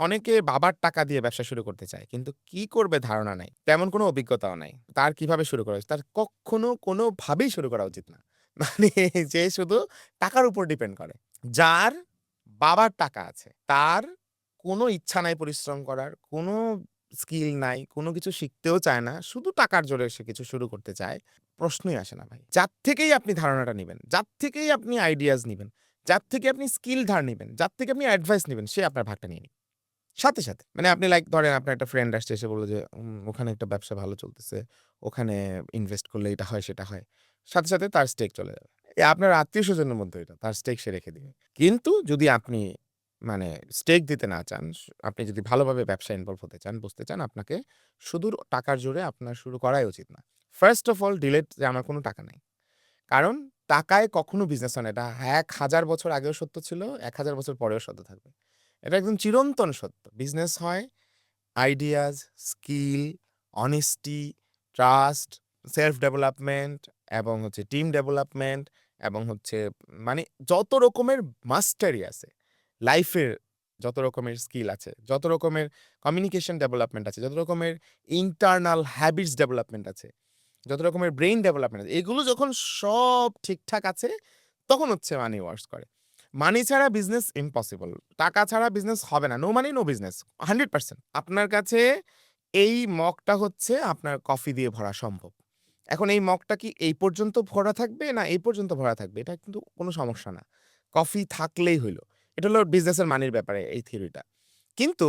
অনেকে বাবার টাকা দিয়ে ব্যবসা শুরু করতে চায়। কিন্তু কি করবে ধারণা নাই। তেমন কোনো অভিজ্ঞতাও নাই। তার কিভাবে শুরু করা উচিত? তার কক্ষনো কোনোভাবেই শুরু করা উচিত না। মানে যে শুধু টাকার উপর ডিপেন্ড করে। যার বাবার টাকা আছে, তার কোনো ইচ্ছা নাই পরিশ্রম করার, কোনো স্কিল নাই, কোনো কিছু শিখতেও চায় না। শুধু টাকার জোরে সে কিছু শুরু করতে চায়। প্রশ্নই আসে না ভাই। যার থেকেই আপনি ধারণাটা নিবেন, যার থেকেই আপনি আইডিয়াস নিবেন, যার থেকে আপনি স্কিল ধার নিবেন, যার থেকে আপনি অ্যাডভাইস নিবেন, সে আপনার ভাগটা নিয়ে নিবে। সাথে, সাথে। মানে আপনি লাইক ধরেন আপনার একটা ফ্রেন্ড আসছে এসে বলল যে, ওখানে একটা ব্যবসা ভালো চলতেছে। ওখানে ইনভেস্ট করলে এটা হয়, সেটা হয়। সাথে, সাথে তার স্টেক চলে যাবে। আপনার আত্মীয়স্বজনের মধ্যে এটা। তার স্টেক সে রেখে দিবে। কিন্তু যদি আপনি মানে স্টেক দিতে না চান, আপনি যদি ভালোভাবে ব্যবসায় ইনভলভ হতে চান, বুঝতে চান, আপনাকে শুধু টাকার জোরে আপনার শুরু করাই উচিত না। ফার্স্ট অফ অল ডিলেট যে আমার কোনো টাকা নাই। কারণ টাকায় কখনো বিজনেস হয় না। এটা ১,০০০ বছর আগেও সত্য ছিল, ১,০০০ বছর পরেও সত্য থাকবে। এটা একদম চিরন্তন সত্য। বিজনেস হয় ideas, skill, honesty, trust, self development এবং হচ্ছে টিম ডেভেলপমেন্ট এবং হচ্ছে মানে যত রকমের মাস্টারি আছে, লাইফের যত রকমের স্কিল আছে, যত রকমের কমিউনিকেশন ডেভেলপমেন্ট আছে, যত রকমের ইন্টারনাল হ্যাবিটস ডেভেলপমেন্ট আছে, যত রকমের ব্রেইন ডেভেলপমেন্ট আছে, এগুলো যখন সব ঠিকঠাক আছে, তখন হচ্ছে মানি ওয়ার্কস করে। মানি ছাড়া বিজনেস ইম্পসিবল। টাকা ছাড়া বিজনেস হবে না। No money no business. 100% আপনার কাছে এই মগটা হচ্ছে আপনার কফি দিয়ে ভরা সম্ভব। এখন এই মগটা কি এই পর্যন্ত ভরা থাকবে না এই পর্যন্ত ভরা থাকবে? এটা কিন্তু কোনো সমস্যা না। কফি থাকলেই হইল। এটা হলো বিজনেসের মানির ব্যাপারে এই থিওরিটা। কিন্তু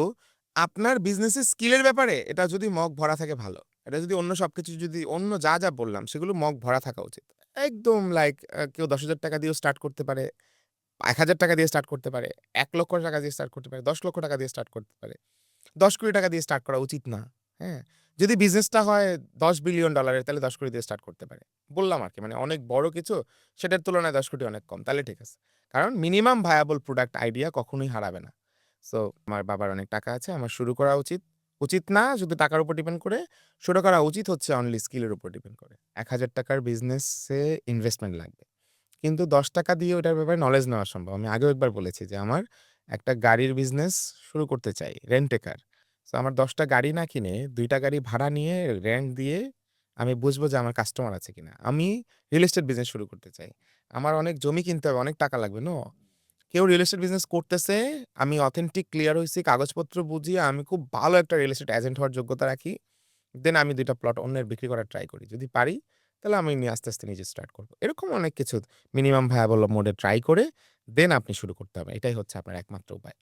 আপনার বিজনেসের স্কিলের ব্যাপারে এটা যদি মগ ভরা থাকে ভালো। এটা যদি অন্য সবকিছু যদি অন্য যা বললাম সেগুলো মগ ভরা থাকা উচিত। একদম লাইক কেউ ৳১০,০০০ দিয়েও স্টার্ট করতে পারে। ৳১,০০০ দিয়ে স্টার্ট করতে পারে, ৳১,০০,০০০ দিয়ে স্টার্ট করতে পারে, ৳১০,০০,০০০ দিয়ে স্টার্ট করতে পারে। ৳১০,০০,০০,০০০ দিয়ে স্টার্ট করা উচিত না। হ্যাঁ? যদি বিজনেসটা হয় $১০,০০,০০,০০,০০০ তাহলে ৳১০,০০,০০,০০০ দিয়ে স্টার্ট করতে পারে। বললাম আরকি মানে অনেক বড় কিছু সেটার তুলনায় ৳১০,০০,০০,০০০ অনেক কম। তাহলে ঠিক আছে। কারণ মিনিমাম ভায়াবল প্রোডাক্ট আইডিয়া কখনোই হারাবে না। সো আমার বাবার অনেক টাকা আছে। আমার শুরু করা উচিত। উচিত না শুধু টাকার উপর ডিপেন্ড করে। শুরু করা উচিত হচ্ছে অনলি স্কিলের উপর ডিপেন্ড করে। ৳১,০০০ র বিজনেসে ইনভেস্টমেন্ট লাগবে। কিন্তু ৳১০ দিয়ে ওটার ব্যাপারে নলেজ নেওয়া সম্ভব। আমি আগেও একবার বলেছি যে আমার একটা গাড়ির বিজনেস শুরু করতে চাই, রেন্ট এ কার। সো আমার ১০ টা গাড়ি না কিনে ২ টা গাড়ি ভাড়া নিয়ে রেন্ট দিয়ে আমি বুঝবো যে আমার কাস্টমার আছে কিনা। আমি রিয়াল এস্টেট বিজনেস শুরু করতে চাই। আমার অনেক জমি কিনতে হবে, অনেক টাকা লাগবে। নো। কেউ রিয়াল এস্টেট বিজনেস করতেছে, আমি অথেন্টিক ক্লিয়ার হইছি, কাগজপত্র বুঝিয়ে আমি খুব ভালো একটা রিয়াল এস্টেট এজেন্ট হওয়ার যোগ্যতা রাখি। দেন আমি ২ টা প্লট অন্যের বিক্রি করার ট্রাই করি। যদি পারি তাহলে আমি আস্তে, আস্তে নিজে স্টার্ট করব। এরকম অনেক কিছু মিনিমাম ভায়াবল মোড এ ট্রাই করে দেন আপনি শুরু করতে হবে। এটাই হচ্ছে আপনার একমাত্র উপায়।